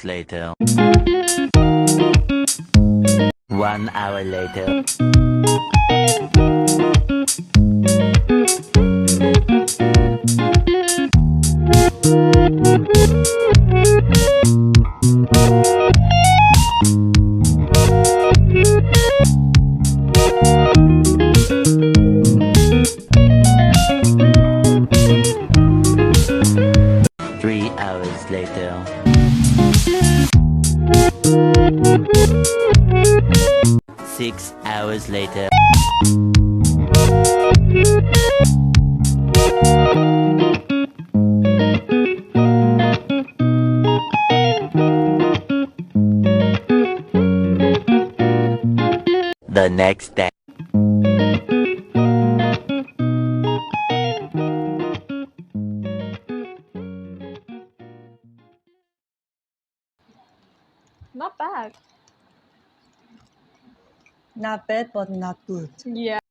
later. 1 hour later. Three hours later. 6 hours later. The next day. Not bad. Not bad, but not good. Yeah.